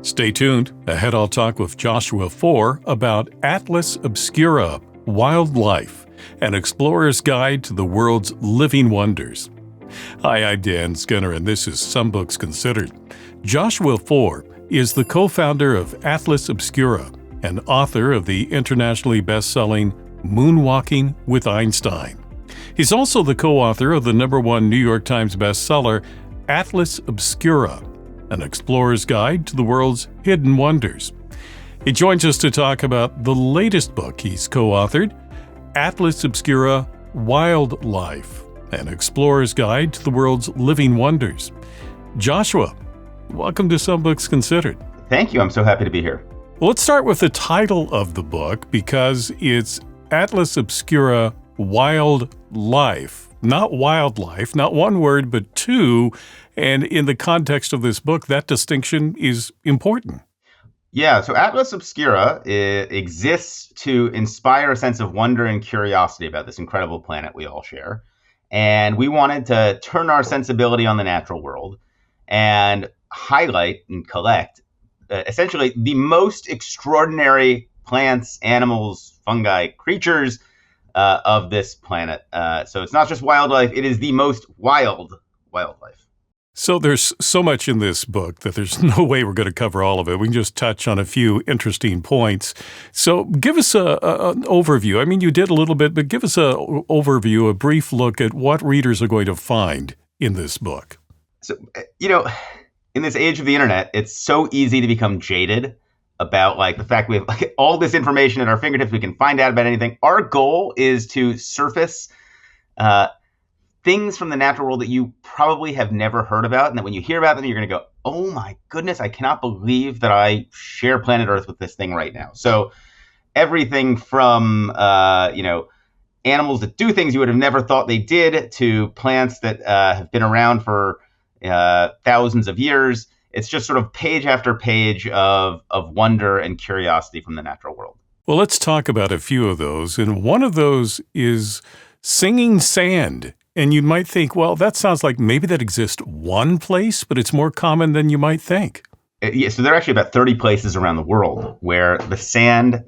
Stay tuned. Ahead I'll talk with Joshua Foer about Atlas Obscura Wild Life, an explorer's guide to the world's living wonders. Hi, I'm Dan Skinner, and this is Some Books Considered. Joshua Foer is the co-founder of Atlas Obscura and author of the internationally best-selling Moonwalking with Einstein. He's also the co-author of the #1 New York Times bestseller, Atlas Obscura, an explorer's guide to the world's hidden wonders. He joins us to talk about the latest book he's co-authored, Atlas Obscura Wild Life, an explorer's guide to the world's living wonders. Joshua, welcome to Some Books Considered. Thank you. I'm so happy to be here. Well, let's start with the title of the book because it's Atlas Obscura Wild Life. Not wildlife, not one word, but two. And in the context of this book, that distinction is important. Yeah, so Atlas Obscura exists to inspire a sense of wonder and curiosity about this incredible planet we all share. And we wanted to turn our sensibility on the natural world and highlight and collect essentially the most extraordinary plants, animals, fungi, creatures of this planet. So it's not just wildlife, it is the most wildlife. So there's so much in this book that there's no way we're going to cover all of it. We can just touch on a few interesting points. So give us an overview. I mean, you did a little bit, but give us an overview, a brief look at what readers are going to find in this book. So, in this age of the internet, it's so easy to become jaded about the fact we have all this information at our fingertips. We can find out about anything. Our goal is to surface things from the natural world that you probably have never heard about, and that when you hear about them, you're going to go, oh my goodness, I cannot believe that I share planet Earth with this thing right now. So everything from, animals that do things you would have never thought they did to plants that have been around for thousands of years. It's just sort of page after page of wonder and curiosity from the natural world. Well, let's talk about a few of those. And one of those is singing sand. And you might think, well, that sounds like maybe that exists one place, but it's more common than you might think. Yeah, so there are actually about 30 places around the world where the sand,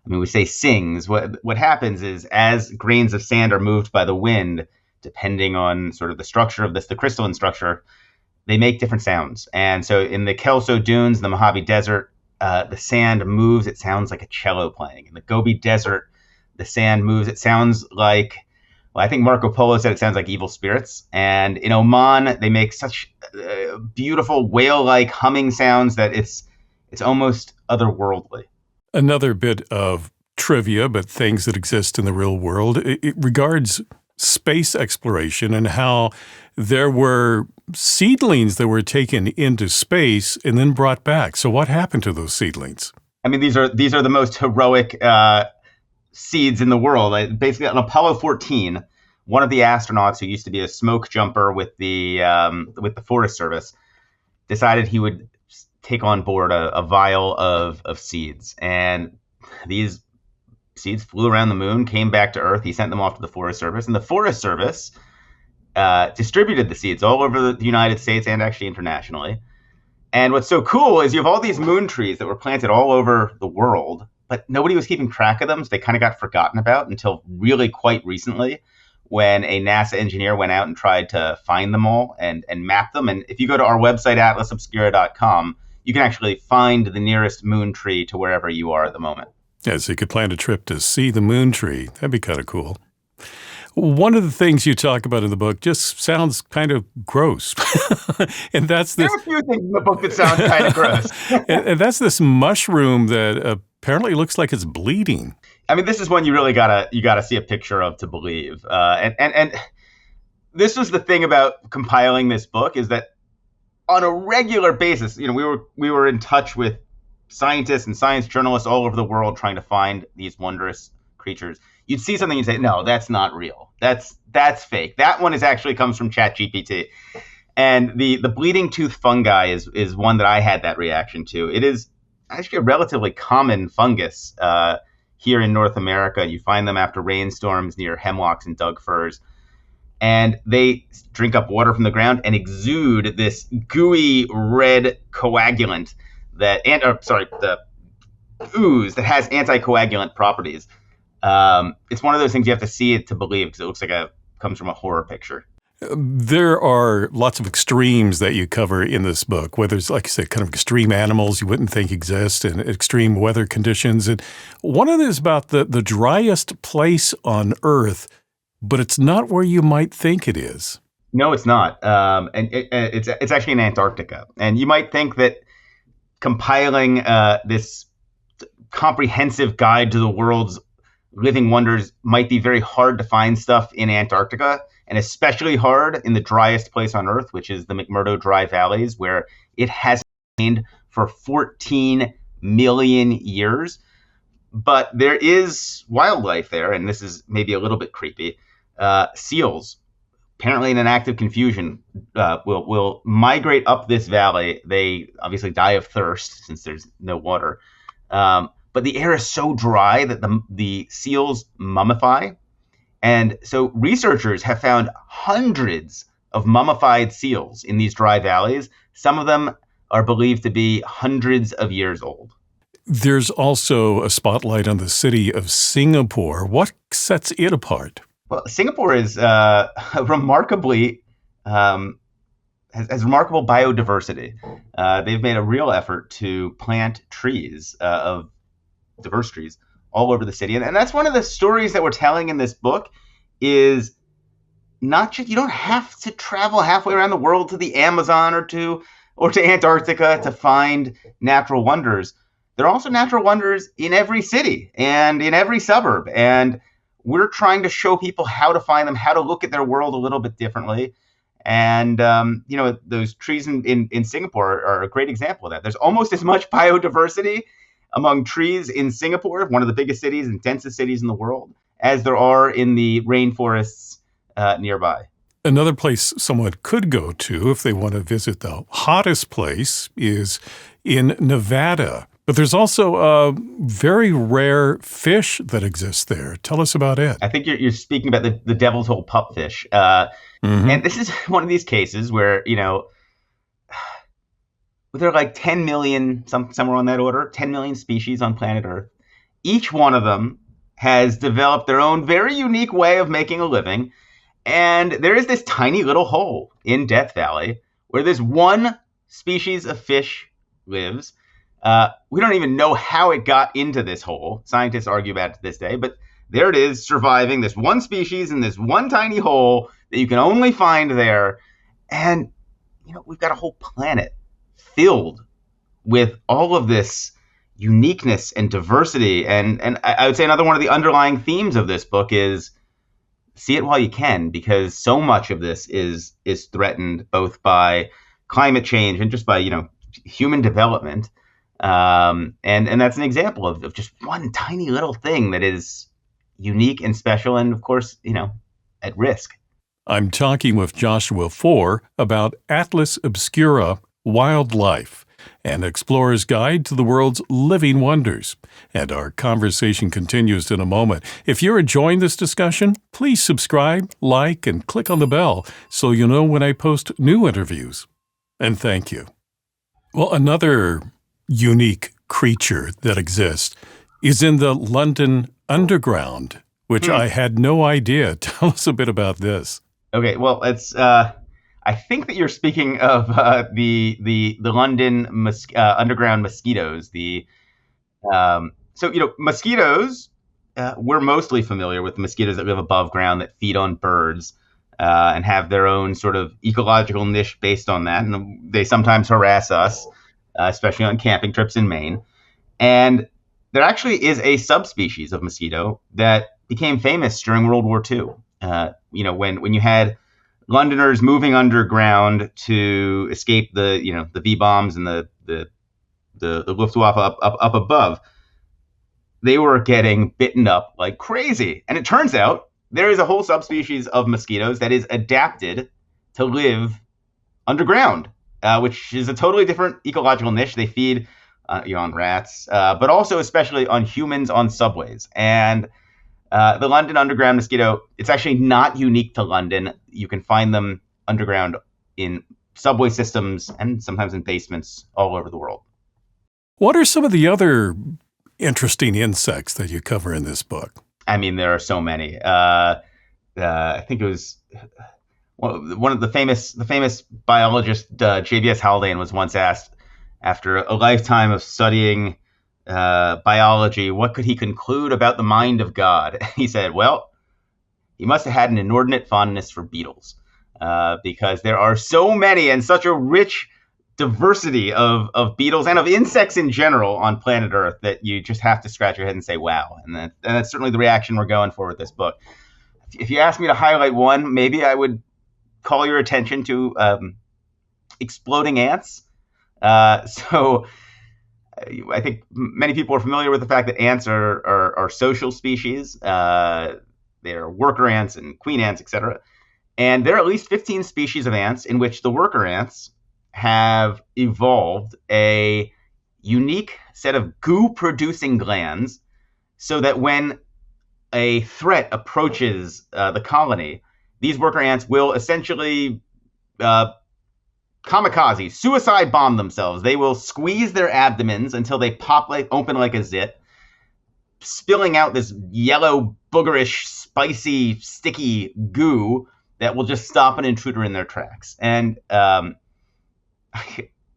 we say sings. What happens is as grains of sand are moved by the wind, depending on sort of the structure of this, the crystalline structure, they make different sounds. And so in the Kelso Dunes, the Mojave Desert, the sand moves. It sounds like a cello playing. In the Gobi Desert, the sand moves. It sounds like, I think Marco Polo said it sounds like evil spirits. And in Oman, they make such beautiful whale-like humming sounds that it's almost otherworldly. Another bit of trivia, but things that exist in the real world, it regards space exploration and how there were seedlings that were taken into space and then brought back. So what happened to those seedlings? These are the most heroic seeds in the world. Basically, on Apollo 14, one of the astronauts who used to be a smoke jumper with the Forest Service decided he would take on board a vial of seeds. And these seeds flew around the moon, came back to Earth. He sent them off to the Forest Service. And the Forest Service distributed the seeds all over the United States and actually internationally. And what's so cool is you have all these moon trees that were planted all over the world, but nobody was keeping track of them, so they kind of got forgotten about until really quite recently when a NASA engineer went out and tried to find them all and map them. And if you go to our website, atlasobscura.com, you can actually find the nearest moon tree to wherever you are at the moment. Yeah, so you could plan a trip to see the moon tree. That'd be kind of cool. One of the things you talk about in the book just sounds kind of gross. And that's this. There are a few things in the book that sound kind of gross. and that's this mushroom that apparently looks like it's bleeding. This is one you really gotta see a picture of to believe. And this was the thing about compiling this book, is that on a regular basis, we were in touch with scientists and science journalists all over the world trying to find these wondrous creatures. You'd see something and say, no, that's not real. That's fake. That one actually comes from ChatGPT. And the bleeding tooth fungi is one that I had that reaction to. It is actually a relatively common fungus here in North America. You find them after rainstorms near hemlocks and Doug firs. And they drink up water from the ground and exude this gooey red coagulant the ooze that has anticoagulant properties. It's one of those things you have to see it to believe, because it looks like comes from a horror picture. There are lots of extremes that you cover in this book, whether it's, like you said, kind of extreme animals you wouldn't think exist and extreme weather conditions. And one of them is about the driest place on Earth, but it's not where you might think it is. No, it's not. And it's actually in Antarctica. And you might think that compiling this comprehensive guide to the world's living wonders might be very hard to find stuff in Antarctica, and especially hard in the driest place on Earth, which is the McMurdo Dry Valleys, where it has rained for 14 million years. But there is wildlife there, and this is maybe a little bit creepy. Seals, apparently in an act of confusion, will migrate up this valley. They obviously die of thirst since there's no water. But the air is so dry that the seals mummify. And so researchers have found hundreds of mummified seals in these dry valleys. Some of them are believed to be hundreds of years old. There's also a spotlight on the city of Singapore. What sets it apart? Well, Singapore is remarkably has remarkable biodiversity. They've made a real effort to plant trees of diverse trees all over the city. And that's one of the stories that we're telling in this book, is not just, you don't have to travel halfway around the world to the Amazon or to Antarctica to find natural wonders. There are also natural wonders in every city and in every suburb. And we're trying to show people how to find them, how to look at their world a little bit differently. And, those trees in Singapore are a great example of that. There's almost as much biodiversity among trees in Singapore, one of the biggest cities and densest cities in the world, as there are in the rainforests nearby. Another place someone could go to if they want to visit the hottest place is in Nevada. But there's also a very rare fish that exists there. Tell us about it. I think you're speaking about the devil's hole pupfish. And this is one of these cases where, there are like 10 million, somewhere on that order, 10 million species on planet Earth. Each one of them has developed their own very unique way of making a living. And there is this tiny little hole in Death Valley where this one species of fish lives. We don't even know how it got into this hole. Scientists argue about it to this day, but there it is, surviving, this one species in this one tiny hole that you can only find there. And, we've got a whole planet filled with all of this uniqueness and diversity. And I would say another one of the underlying themes of this book is see it while you can, because so much of this is threatened both by climate change and just by, human development. And that's an example of just one tiny little thing that is unique and special and, of course, at risk. I'm talking with Joshua Foer about Atlas Obscura Wild Life, an explorer's guide to the world's living wonders. And our conversation continues in a moment. If you're enjoying this discussion, please subscribe, like, and click on the bell so you'll know when I post new interviews. And thank you. Well, another unique creature that exists is in the London Underground, which I had no idea. Tell us a bit about this. Okay, well, it's I think that you're speaking of the London underground mosquitoes. Mosquitoes. We're mostly familiar with the mosquitoes that live above ground that feed on birds and have their own sort of ecological niche based on that. And they sometimes harass us, especially on camping trips in Maine. And there actually is a subspecies of mosquito that became famous during World War II. When you had Londoners moving underground to escape the V-bombs and the Luftwaffe up above, they were getting bitten up like crazy. And it turns out there is a whole subspecies of mosquitoes that is adapted to live underground, which is a totally different ecological niche. They feed on rats, but also especially on humans on subways. And the London underground mosquito, it's actually not unique to London. You can find them underground in subway systems and sometimes in basements all over the world. What are some of the other interesting insects that you cover in this book? I mean, there are so many. I think it was one of the famous biologist, J.B.S. Haldane, was once asked, after a lifetime of studying biology, what could he conclude about the mind of God? He said, well, he must have had an inordinate fondness for beetles, because there are so many and such a rich diversity of beetles and of insects in general on planet Earth that you just have to scratch your head and say, wow. And that's certainly the reaction we're going for with this book. If you ask me to highlight one, maybe I would call your attention to exploding ants. So I think many people are familiar with the fact that ants are social species. They're worker ants and queen ants, etc. And there are at least 15 species of ants in which the worker ants have evolved a unique set of goo-producing glands so that when a threat approaches the colony, these worker ants will essentially kamikaze, suicide bomb themselves. They will squeeze their abdomens until they pop open like a zit, spilling out this yellow, boogerish, spicy, sticky goo that will just stop an intruder in their tracks. And I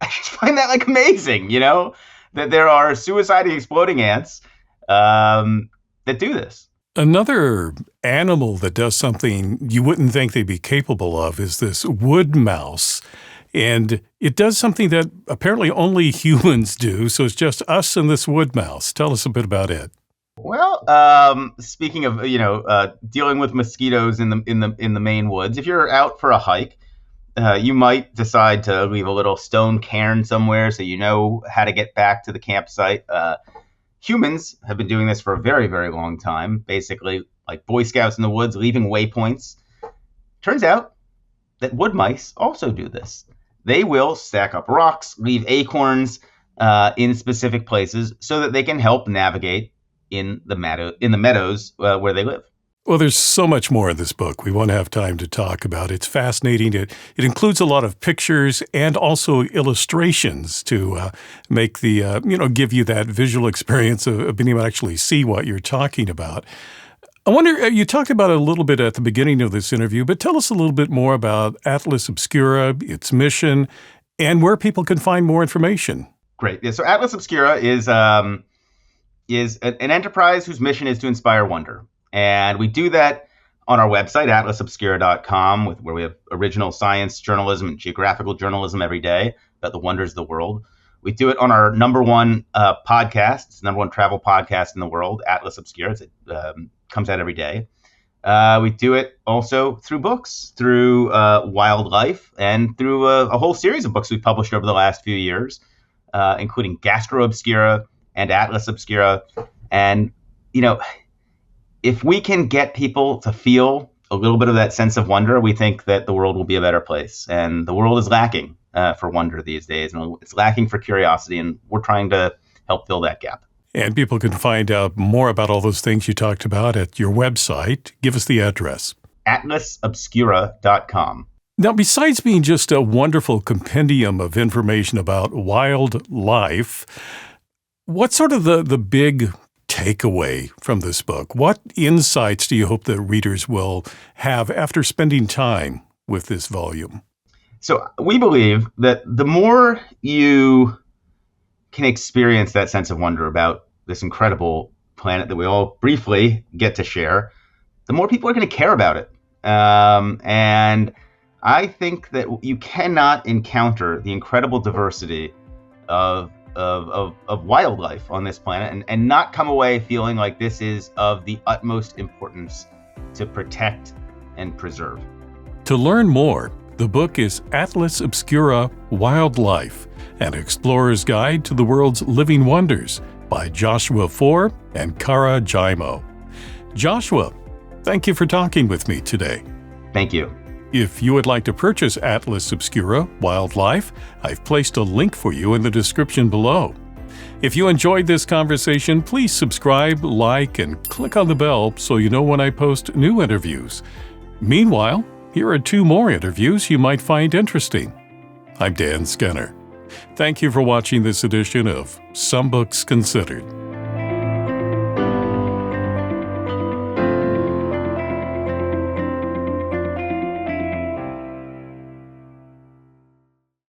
just find that amazing, that there are suiciding, exploding ants that do this. Another animal that does something you wouldn't think they'd be capable of is this wood mouse. And it does something that apparently only humans do. So it's just us and this wood mouse. Tell us a bit about it. Well, speaking of, dealing with mosquitoes in the Maine woods, if you're out for a hike, you might decide to leave a little stone cairn somewhere so you know how to get back to the campsite. Humans have been doing this for a very, very long time, basically like Boy Scouts in the woods, leaving waypoints. Turns out that wood mice also do this. They will stack up rocks, leave acorns in specific places so that they can help navigate in the meadows where they live. Well, there's so much more in this book we won't have time to talk about. It's fascinating. It includes a lot of pictures and also illustrations to make the, give you that visual experience of being able to actually see what you're talking about. I wonder, you talked about it a little bit at the beginning of this interview, but tell us a little bit more about Atlas Obscura, its mission, and where people can find more information. Great. Yeah, so Atlas Obscura is an enterprise whose mission is to inspire wonder. And we do that on our website, atlasobscura.com, where we have original science journalism and geographical journalism every day about the wonders of the world. We do it on our number one podcast. It's the number one travel podcast in the world, Atlas Obscura. It comes out every day. We do it also through books, through Wild Life, and through a whole series of books we've published over the last few years, including Gastro Obscura and Atlas Obscura. And, if we can get people to feel a little bit of that sense of wonder, we think that the world will be a better place. And the world is lacking for wonder these days. And it's lacking for curiosity. And we're trying to help fill that gap. And people can find out more about all those things you talked about at your website. Give us the address. atlasobscura.com. Now, besides being just a wonderful compendium of information about wild life, what's sort of the big takeaway from this book? What insights do you hope that readers will have after spending time with this volume? So we believe that the more you can experience that sense of wonder about this incredible planet that we all briefly get to share, the more people are going to care about it. And I think that you cannot encounter the incredible diversity of wildlife on this planet and not come away feeling like this is of the utmost importance to protect and preserve. To learn more, the book is Atlas Obscura Wild Life, an explorer's guide to the world's living wonders by Joshua Foer and Cara Giaimo. Joshua, thank you for talking with me today. Thank you. If you would like to purchase Atlas Obscura Wild Life, I've placed a link for you in the description below. If you enjoyed this conversation, please subscribe, like, and click on the bell so you know when I post new interviews. Meanwhile, here are 2 more interviews you might find interesting. I'm Dan Skinner. Thank you for watching this edition of Some Books Considered.